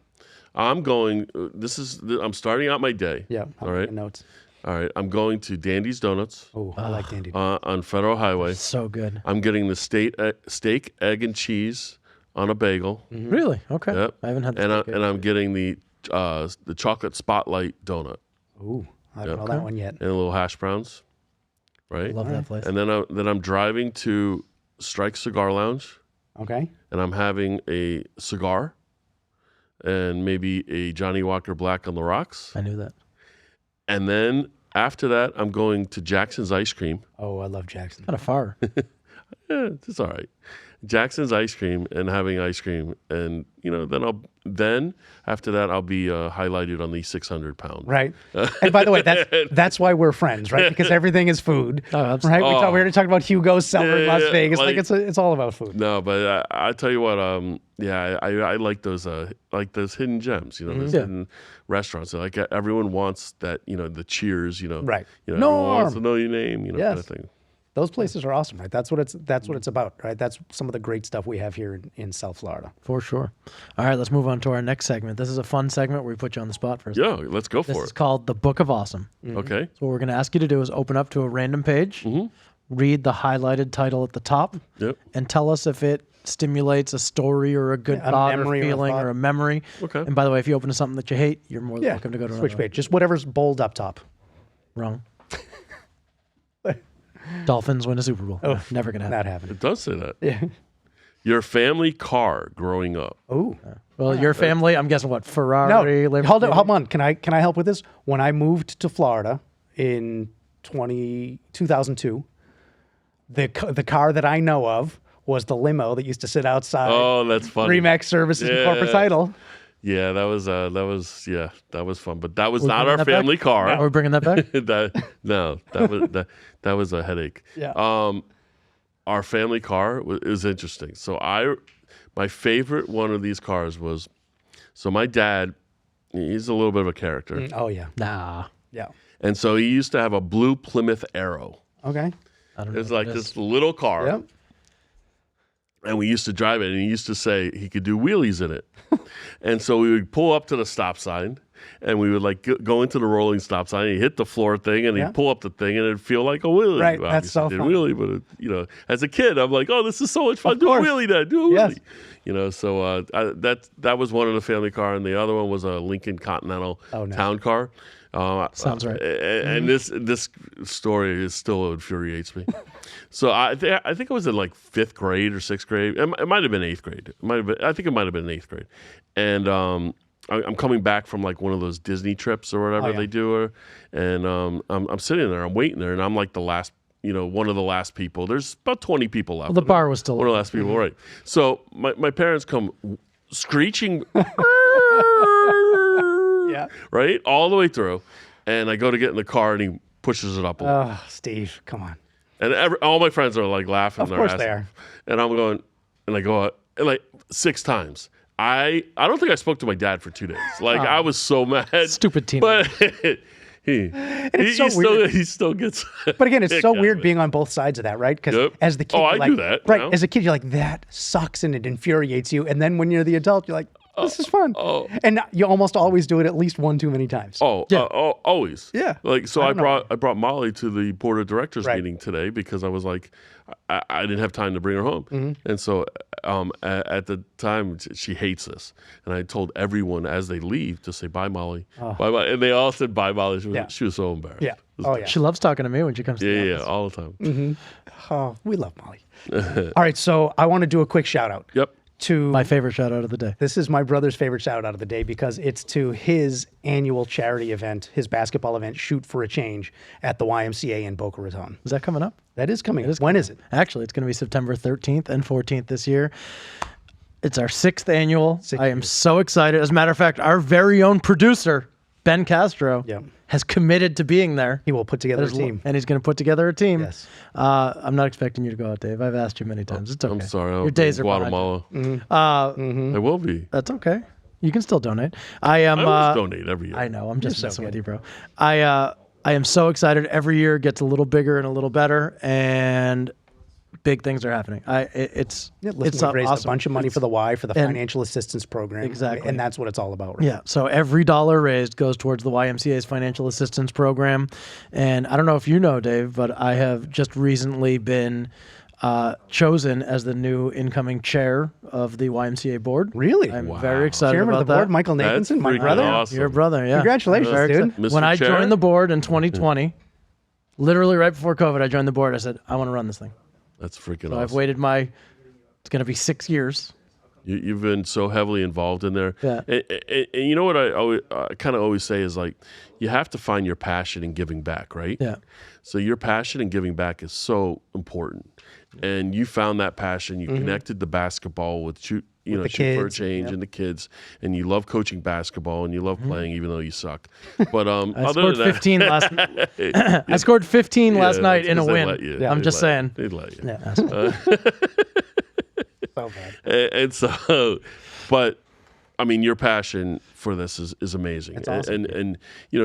I'm going. I'm starting out my day. Yeah. All right. Notes. All right. I'm going to Dandy's Donuts Oh, I like Dandy. on Federal Highway. So good. I'm getting the steak, egg, and cheese on a bagel. Really? Okay. Yep. I haven't had the And steak I'm getting the chocolate spotlight donut Ooh, I don't know that one yet. and a little hash browns. Right. Love that place. And then I'm driving to Strike Cigar Lounge. Okay. And I'm having a cigar and maybe a Johnny Walker Black on the rocks. I knew that. And then after that, I'm going to Jackson's Ice Cream. Oh, I love Jackson. Kind of far. Yeah, it's all right. Jackson's Ice Cream and having ice cream. And, then after that, I'll be highlighted on the 600 pound. Right. And by the way, that's why we're friends, right? Because everything is food. Oh, absolutely. Right? We already talked about Hugo's cellar in Las Yeah, Vegas. like- It's all about food. No, but I tell you what, I like those hidden gems, those hidden restaurants. Like everyone wants that, the cheers, Right. everyone wants to Norm. know your name, kind Yes. of thing. Those places are awesome, right? That's what it's about, right? That's some of the great stuff we have here in South Florida. For sure. All right, let's move on to our next segment. This is a fun segment where we put you on the spot first. Yeah, let's go This for is it. called The Book of Awesome. Okay. So what we're going to ask you to do is open up to a random page, read the highlighted title at the top, Yep. and tell us if it stimulates a story or a good A thought or memory or a feeling thought. or a memory. Okay. And by the way, if you open to something that you hate, you're more than Yeah. welcome to go to Switch another page. Just whatever's bold up top. one. Wrong. Dolphins win a Super Bowl. Never going to happen. Not happening. It does say that. Yeah. Your family car growing up. Ooh. Well, your family, I'm guessing what? No. Ferrari, Hold Lamborghini? on. Can I help with this? When I moved to Florida in 2002, the car that I know of was the limo that used to sit outside Oh, that's funny. Remax Services and Corporate Yeah. Title. Yeah, that was fun. But that was not bringing our that back? family car. Are we bringing that back? That was a headache. Yeah. Our family car was interesting. So my favorite one of these cars was, so my dad, he's a little bit of a character. Oh yeah. Nah. Yeah. And so he used to have a blue Plymouth Arrow. Okay. I don't know. It's what like that is. this little car. Yep. And we used to drive it, and he used to say he could do wheelies in it. And so we would pull up to the stop sign, and we would like go into the rolling stop sign. And he'd hit the floor thing, and Yeah. he'd pull up the thing, and it'd feel like a wheelie. Right, Well, that's so obviously fun. it didn't wheelie, but as a kid, I'm like, oh, this is so much fun. Do course. a wheelie, Dad. Do a Yes. wheelie. So that was one of the family car, and the other one was a Lincoln Continental Oh, nice. town car. Sounds right. And this story still infuriates me. So I think I was in like 5th grade or 6th grade. It might have been 8th grade. I think it might have been 8th grade. And I'm coming back from like one of those Disney trips or whatever Oh, yeah. they do, and I'm sitting there, I'm waiting there, and I'm like the last, one of the last people. There's about 20 people left. Well, the bar was still one of the last people, right? So my parents come screeching. Yeah. Right? All the way through. And I go to get in the car, and he pushes it up a little. Oh, Steve, come on. And all my friends are like laughing. Of their course ass they off. are. And I'm going, and I go out, and like 6 times. I don't think I spoke to my dad for 2 days. Like, I was so mad. Stupid teen. But it's so weird. he still gets. But again, it's kick so out of weird it. being on both sides of that, right? Because Yep. as the kid, Oh, you're I like, do that, right? you know? As a kid, you're like, that sucks, and it infuriates you. And then when you're the adult, you're like, this is fun. And you almost always do it at least one too many times. Always. Yeah. Like, so I I don't know. brought Molly to the board of directors Right. meeting today because I was like, I didn't have time to bring her home. Mm-hmm. And so at the time, she hates this. And I told everyone as they leave to say, bye, Molly. Bye, bye. And they all said, bye, Molly. Yeah. She was so embarrassed. Yeah. Oh, yeah. She loves talking to me when she comes to the Yeah, office. all the time. Oh, we love Molly. All right. So I want to do a quick shout out Yep. to My favorite shout out of the day. This is my brother's favorite shout out of the day because it's to his annual charity event, his basketball event, Shoot for a Change at the YMCA in Boca Raton. Is that coming up? That is coming up. When is it? Actually, it's going to be September 13th and 14th this year. It's our 6th annual. I am so excited. As a matter of fact, our very own producer, Ben Castro Yeah. has committed to being there. He will put together a team. And he's going to put together a team. Yes. I'm not expecting you to go out, Dave. I've asked you many times. It's okay. I'm sorry. I'll Your days be are in behind you. Guatemala. I will be. That's okay. You can still donate. I am. I always donate every year. I know. I'm just so messing with good. you, bro. I am so excited. Every year gets a little bigger and a little better, and big things are happening. It's Listen, it's we've raised awesome. a bunch of money for the Y, for the financial assistance program. Exactly. And that's what it's all about. Right? Yeah. So every dollar raised goes towards the YMCA's financial assistance program. And I don't know if you know, Dave, but I have just recently been chosen as the new incoming chair of the YMCA board. Really? I'm very excited Chairman about of the board, that. Michael That's Nathanson, my freaking brother. awesome. Your brother, yeah. Congratulations, Very dude. excited. Mr. When I Chair? joined the board in 2020, literally right before COVID, I joined the board. I said, I want to run this thing. That's freaking So awesome. I've waited it's going to be 6 years. You've been so heavily involved in there. Yeah. And you know what I kind of always say is like, you have to find your passion in giving back, right? Yeah. So your passion in giving back is so important. And you found that passion. You connected the basketball with shoot for a kids, change and the kids. And you love coaching basketball and you love playing even though you suck. But I other scored than 15 last I scored 15 last night in a They'd win. let you. I'm They'd just let saying. you. They'd let you. Yeah. So bad. And so, but I mean, your passion for this is amazing. It's awesome. And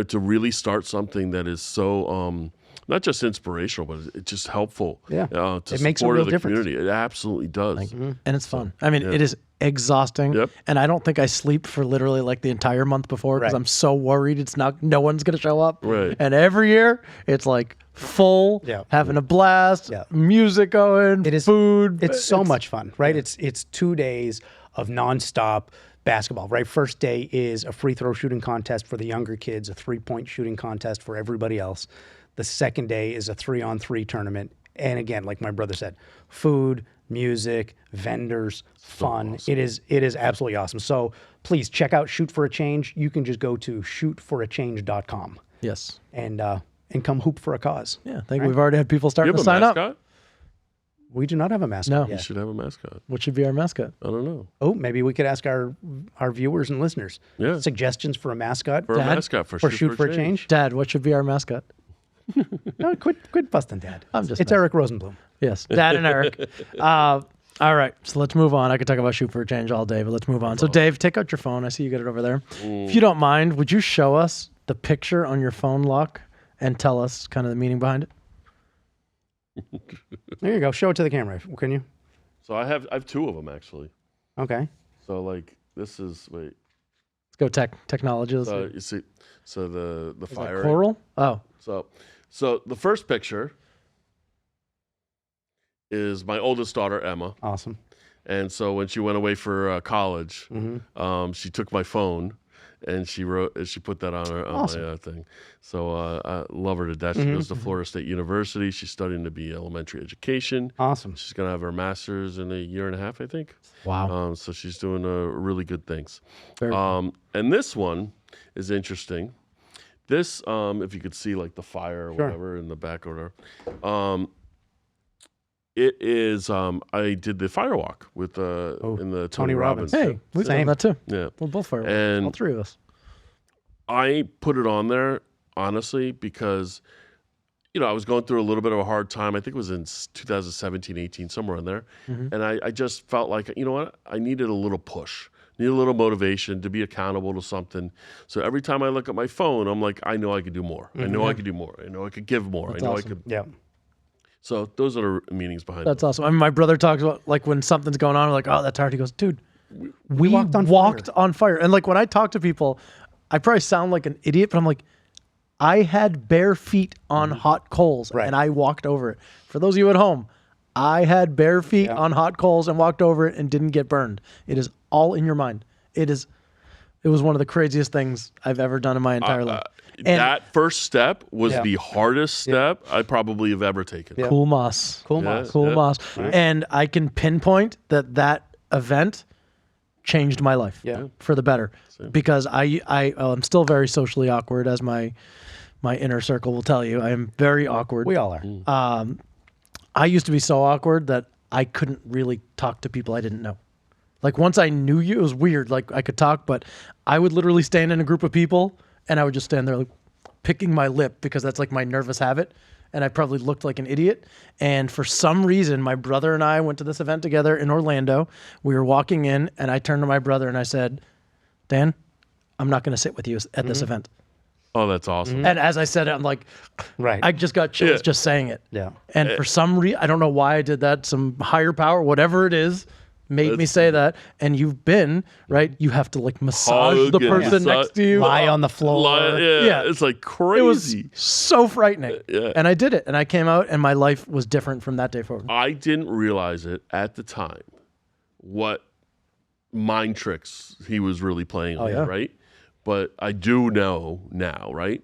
to really start something that is so not just inspirational, but it's just helpful. Yeah. To It makes a support real the difference. community. It absolutely does. And it's fun. I mean, it is exhausting. Yep. And I don't think I sleep for literally like the entire month before because Right. I'm so worried no one's going to show up. Right. And every year it's like full, Yeah. having a blast, Yeah. music going, It is food. It's so much fun, right? It's 2 days of nonstop basketball, right? First day is a free throw shooting contest for the younger kids, a 3-point shooting contest for everybody else. The second day is a 3-on-3 tournament. And again, like my brother said, food, music, vendors, fun. awesome. It is absolutely awesome. So please check out Shoot for a Change. You can just go to shootforachange.com Yes. and come hoop for a cause. Yeah. I think we've already had people You starting have to a sign mascot? up. We do not have a mascot No. You yet. should have a mascot. What should be our mascot? I don't know. Oh, maybe we could ask our viewers and listeners Yeah. suggestions for a mascot For a Dad? mascot for Shoot for a Change. Dad, what should be our mascot? No, quit busting, Dad. I'm just It's messing. Eric Rosenblum. Yes, Dad and Eric. All right, so let's move on. I could talk about Shoot for a Change all day, but let's move on. So, Dave, take out your phone. I see you got it over there. If you don't mind, would you show us the picture on your phone lock and tell us kind of the meaning behind it? There you go. Show it to the camera, can you? So I have 2 of them actually. Okay. So like this is wait. Let's go technology. Let's So see. you see, so the Is that fire. coral? Oh, So the first picture is my oldest daughter Emma, Awesome. and so when she went away for college, Mm-hmm. she took my phone and she put that on Awesome. my thing. So I love her to death. She goes to Florida State University. She's studying to be elementary education. Awesome. She's gonna have her master's in a year and a half, I think. wow. So she's doing really good things. Very And this one is interesting. This, if you could see like the fire or Sure. whatever in the back or whatever, it is. I did the firewalk with in the Tony Robbins. Hey, we've done Same. that too. Yeah, We're both fireworks. And- all 3 of us. I put it on there honestly because I was going through a little bit of a hard time. I think it was in 2017, 18, somewhere in there, and I just felt like what, I needed a little push. Need a little motivation to be accountable to something. So every time I look at my phone, I'm like, I know I could do more. I know I could do more. I know I could give more. That's I know awesome. I could. Yeah. So those are the meanings behind That's it. awesome. I mean, my brother talks about like when something's going on, we're like, oh, that's hard. He goes, dude, we walked on walked fire. on fire. And like when I talk to people, I probably sound like an idiot, but I'm like, I had bare feet on hot coals Right. and I walked over it. For those of you at home, I had bare feet on hot coals and walked over it and didn't get burned. It is all in your mind. It was one of the craziest things I've ever done in my entire life. And That first step was Yeah. the hardest step I probably have ever taken. Yeah. cool moss. Cool Yeah. moss. Cool moss. And I can pinpoint that event changed my life Yeah. for the better because I'm still very socially awkward, as my inner circle will tell you. I am very awkward. We all are. I used to be so awkward that I couldn't really talk to people I didn't know. Like once I knew you, it was weird. Like I could talk, but I would literally stand in a group of people and I would just stand there like picking my lip because that's like my nervous habit. And I probably looked like an idiot. And for some reason, my brother and I went to this event together in Orlando. We were walking in, and I turned to my brother and I said, Dan, I'm not going to sit with you at this event. Oh, that's awesome. And as I said it, I'm like, Right. I just got chills just saying it. Yeah. And for some reason, I don't know why I did that. Some higher power, whatever it is, made me say that. And you've been, right? You have to like massage the person next to you. Lie on the floor. Yeah, it's like crazy. It was so frightening. Yeah. And I did it. And I came out and my life was different from that day forward. I didn't realize it at the time what mind tricks he was really playing on, yeah. right? But I do know now, right?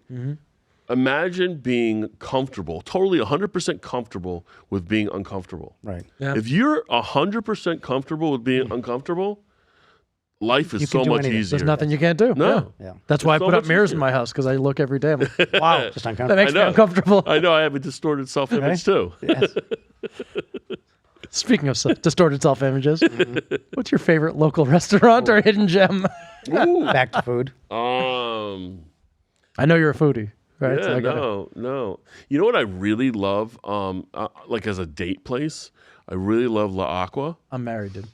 Imagine being comfortable, totally 100% comfortable with being uncomfortable. Right. Yeah. If you're 100% comfortable with being uncomfortable, life is You can so do much anything. easier. There's nothing you can't do. No. Yeah. That's why I so put up much mirrors easier. in my house because I look every day. I'm like, wow, Just that uncomfortable. makes me know. uncomfortable. I know I have a distorted self-image too. Yes. Speaking of distorted self-images, what's your favorite local restaurant or hidden gem? Back to food. I know you're a foodie, right? Yeah, So I gotta- no. You know what I really love? Like as a date place, I really love La Aqua. I'm married, dude.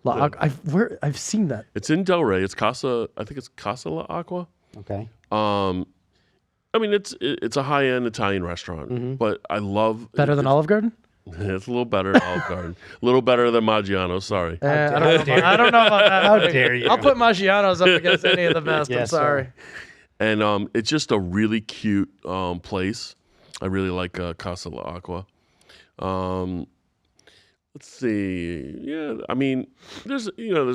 Well, I've seen that. it's in Delray. It's Casa. I think it's Casa La Aqua. Okay. I mean, it's a high-end Italian restaurant, but I love Better than Olive Garden? It's a little better than Olive Garden. A little better than Maggiano. Sorry. I don't know about that. How dare you? I'll put Maggiano's up against any of the best. I'm Yes, sorry. And it's just a really cute place. I really like Casa La Aqua. Let's see. Yeah, I mean, there's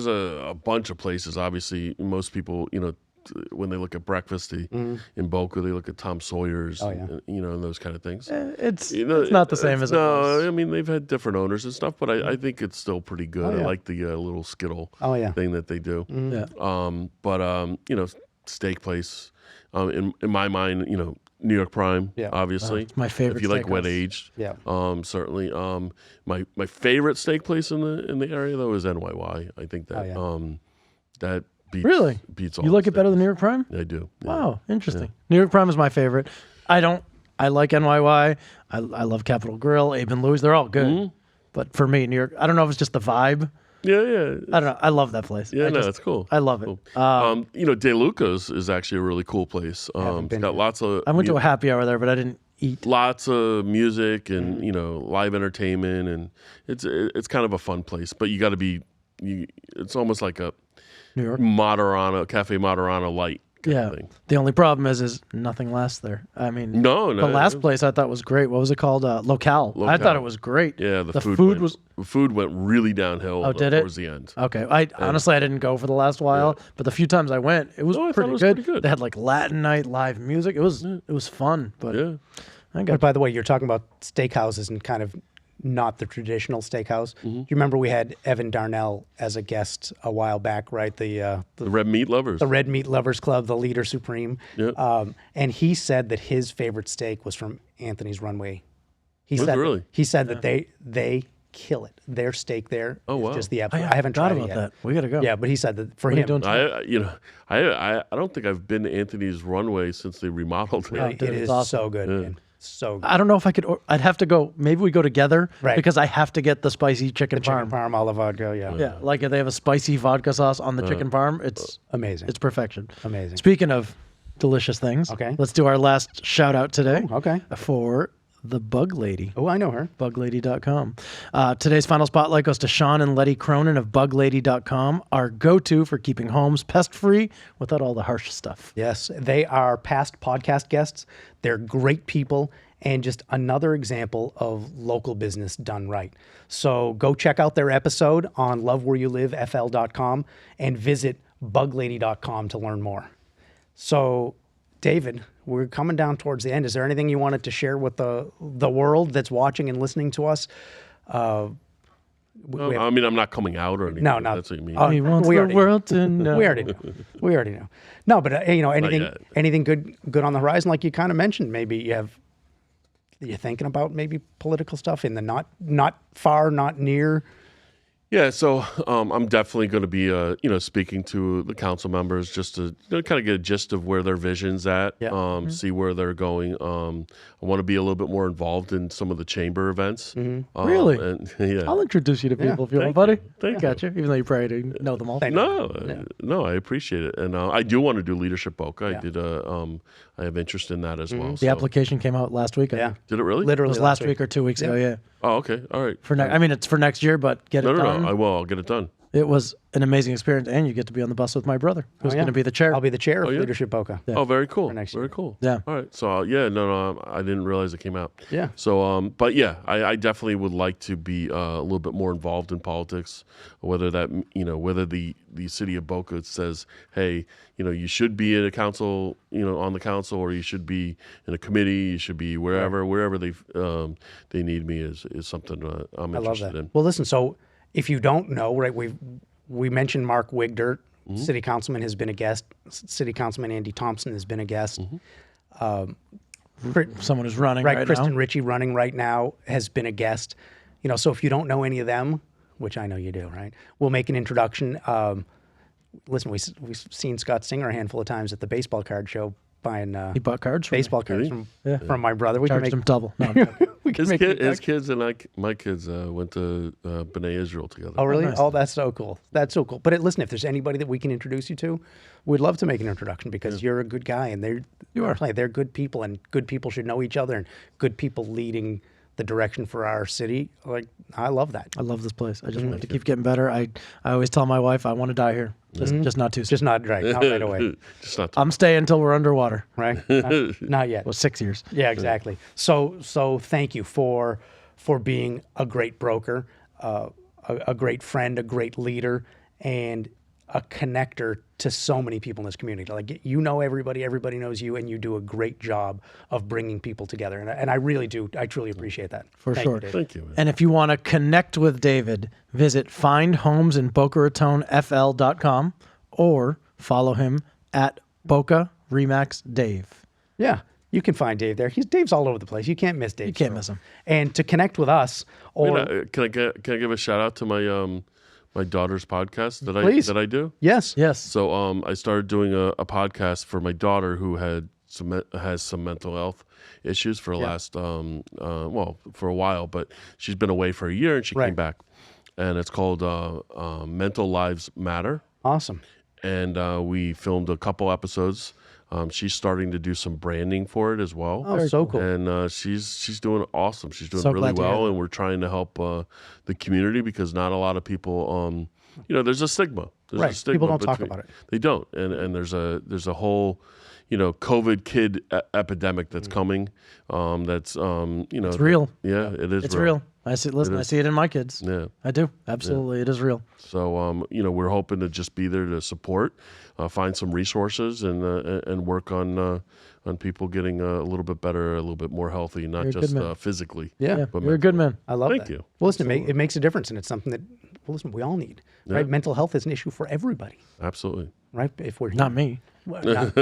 a bunch of places. Obviously, most people, when they look at breakfast in Boca, they look at Tom Sawyer's, and those kind of things. It's not the same as it was. No, I mean, they've had different owners and stuff, but I think it's still pretty good. Oh, yeah. I like the little Skittle thing that they do. Yeah. But steak place, in my mind, New York Prime, obviously. It's my favorite if you like steakhouse. wet aged, Yeah. certainly. My favorite steak place in the area though is NYY. I think that that beats all. You like the it better steak than New York Prime? places. I do. Yeah. Wow, interesting. New York Prime is my favorite. I like NYY. I love Capitol Grill, Abe and Louie's. They're all good. But for me, New York, I don't know if it's just the vibe. Yeah. I don't know. I love that place. Yeah, it's cool. I love it. Cool. De Luca's is actually a really cool place. It's been got there. lots of. I went to a happy hour there, but I didn't eat. Lots of music and live entertainment, and it's kind of a fun place. But you got to be. It's almost like a New York. Cafe Moderana light. Kind of thing. The only problem is nothing lasts there. I mean, No. the last place I thought was great. What was it called? Locale. I thought it was great. Yeah, the food went really downhill. Oh, did it? Towards the end. Okay. Honestly, I didn't go for the last while, but the few times I went, it was, I thought pretty, it was good. pretty good. They had like Latin night, live music. It was fun. But Yeah. But by the way, you're talking about steakhouses and kind of not the traditional steakhouse. Do you remember we had Evan Darnell as a guest a while back, right? The Red Meat Lovers. the Red Meat Lovers Club, the leader supreme. Yep. And he said that his favorite steak was from Anthony's Runway. He Really? said that they kill it. Their steak there is wow. just the absolute. I haven't thought tried about it yet. that. We gotta go. Yeah, but he said that for What are you him, doing? I don't think I've been to Anthony's Runway since they remodeled it. it Dude, it's is awesome. so good, man. So good. I don't know if I could. I'd have to go. Maybe we go together, Right. Because I have to get the spicy chicken Chicken parm. parm, olive vodka, Yeah, like if they have a spicy vodka sauce on the chicken parm, it's amazing. it's perfection. Amazing. Speaking of delicious things, Okay. let's do our last shout out today. Okay. For the Bug Lady. Oh, I know her. buglady.com. Today's final spotlight goes to Sean and Letty Cronin of buglady.com, our go-to for keeping homes pest-free without all the harsh stuff. Yes, they are past podcast guests. They're great people and just another example of local business done right. So go check out their episode on lovewhereyoulive.fl.com and visit buglady.com to learn more. So, David, we're coming down towards the end. Is there anything you wanted to share with the world that's watching and listening to us? I mean, I'm not coming out or anything. No. That's what you mean. He wants we the already- world to know. We already know. No, but anything yet. anything good on the horizon, like you kind of mentioned. Maybe you're thinking about maybe political stuff in the not far, not near Yeah, so I'm definitely going to be, speaking to the council members just to kind of get a gist of where their vision's at, Yeah. see where they're going. I want to be a little bit more involved in some of the chamber events. Really? And, yeah. I'll introduce you to people if you want, Thank buddy. you. Thank I got you. Even though you probably know them all. No, I appreciate it, and I do want to do Leadership Boca. Yeah. I did. I have interest in that as well. The application came out last week. I Yeah. think. Did it really? It Literally was last week or 2 weeks ago. Yeah. Oh, okay. All right. I mean, it's for next year, but get it done. No. I will. I'll get it done. It was an amazing experience, and you get to be on the bus with my brother, who's yeah. going to be the chair. I'll be the chair of yeah? Leadership Boca. Oh, very cool. next Very year. cool. Yeah. All right. So I didn't realize it came out. Yeah. So but yeah, I definitely would like to be a little bit more involved in politics. Whether that whether the city of Boca says, hey, you should be in a council, on the council, or you should be in a committee. You should be wherever they need me is something I'm I love interested that. in. Well, listen. So if you don't know, right, we mentioned Mark Wigdert, city councilman, has been a guest. City councilman Andy Thompson has been a guest. Someone who's running Right, right Kristen now. Ritchie running right now has been a guest. So if you don't know any of them, which I know you do, right? We'll make an introduction. Listen, we've seen Scott Singer a handful of times at the baseball card show buying He bought cards from me. baseball cards from my brother. We can Charged make him double. No, I'm joking. we can His, make kid, an his kids and my kids went to B'nai Israel together. Oh, really? nice. Oh, that's so cool. That's so cool. But listen, if there's anybody that we can introduce you to, we'd love to make an introduction because you're a good guy and they're good people, and good people should know each other, and good people leading the direction for our city. Like, I love that. I love this place. I just want it to keep getting better. I always tell my wife I want to die here. Just not too soon. Just not right away, Just not. I'm staying until we're underwater. right? Not yet. Well, 6 years. Yeah, exactly. So thank you for being a great broker, a great friend, a great leader, and a connector to so many people in this community. Like, everybody knows you, and you do a great job of bringing people together. And I really do. I truly appreciate that. For Thank sure. you, David. Thank you. Man. And if you want to connect with David, visit findhomesinbocaratonfl.com or follow him at Boca Remax Dave. Yeah, you can find Dave there. Dave's all over the place. You can't miss Dave. You can't miss him. And to connect with us, or Can I give a shout out to my my daughter's podcast Please. that I do? yes, Yes. So I started doing a podcast for my daughter who has some mental health issues for the last for a while, but she's been away for a year and she came back, and it's called Mental Lives Matter, awesome. and we filmed a couple episodes. She's starting to do some branding for it as well. Oh, so cool. And she's doing awesome. She's doing So really glad to hear well, that. and we're trying to help the community because not a lot of people, there's a stigma. There's Right. a stigma People don't talk about it. They don't, and there's a whole, COVID kid epidemic that's coming. That's It's real. Yeah, it is. It's real. I see it in my kids. Yeah. I do. Absolutely. It is real. So we're hoping to just be there to support, find some resources, and work on people getting a little bit better, a little bit more healthy, not You're a good just man. Yeah. physically. Yeah. but You're a good man. I love Thank that. you. Well, listen, it makes a difference, and it's something that, we all need, right? Mental health is an issue for everybody, Absolutely. right? If we're Not me. Well, not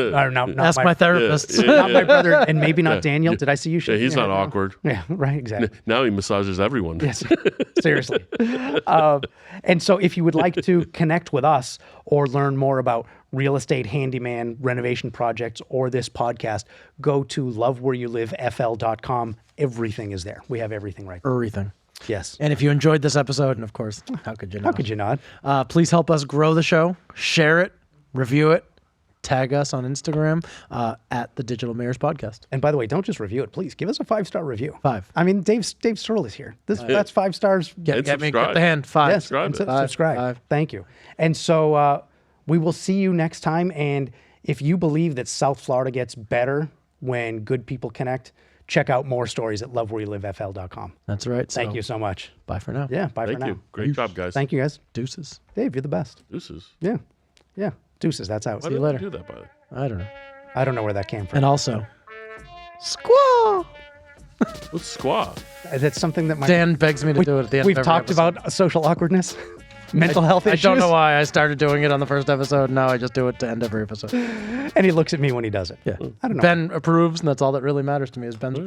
Ask my therapist. not my brother, and maybe not Daniel. Did I see you? Yeah, shaking he's your not head? No. awkward. Yeah, right. Exactly. Now he massages everyone. Yes, seriously. And so if you would like to connect with us or learn more about real estate, handyman, renovation projects, or this podcast, go to lovewhereyouLiveFL.com. Everything is there. We have everything right there. Everything. Yes. And if you enjoyed this episode, and of course, how could you not? How could you not? Please help us grow the show. Share it. Review it. Tag us on Instagram at the Digital Mayors Podcast. And by the way, don't just review it. Please give us a 5-star review. 5. I mean, Dave Serle is here. That's 5 stars. Get And me subscribe. get the hand. 5. Yes, subscribe and it. subscribe. 5. Thank you. And so we will see you next time. And if you believe that South Florida gets better when good people connect, check out more stories at lovewhereyouLiveFL.com. That's right. Thank you so much. Bye for now. Yeah, bye Thank for you. now. Great job, guys. Thank you, guys. Deuces. Dave, you're the best. Deuces. Yeah. Yeah. Deuces, that's out. Why you did later. do that, by the way? I don't know. I don't know where that came from. And also, squaw. What's squaw? That's something that Dan begs me to do it at the end We've of every talked episode. about social awkwardness, mental health I issues. don't know why I started doing it on the first episode. Now I just do it to end every episode. And he looks at me when he does it. Yeah. I don't know. Ben approves, and that's all that really matters to me is Ben's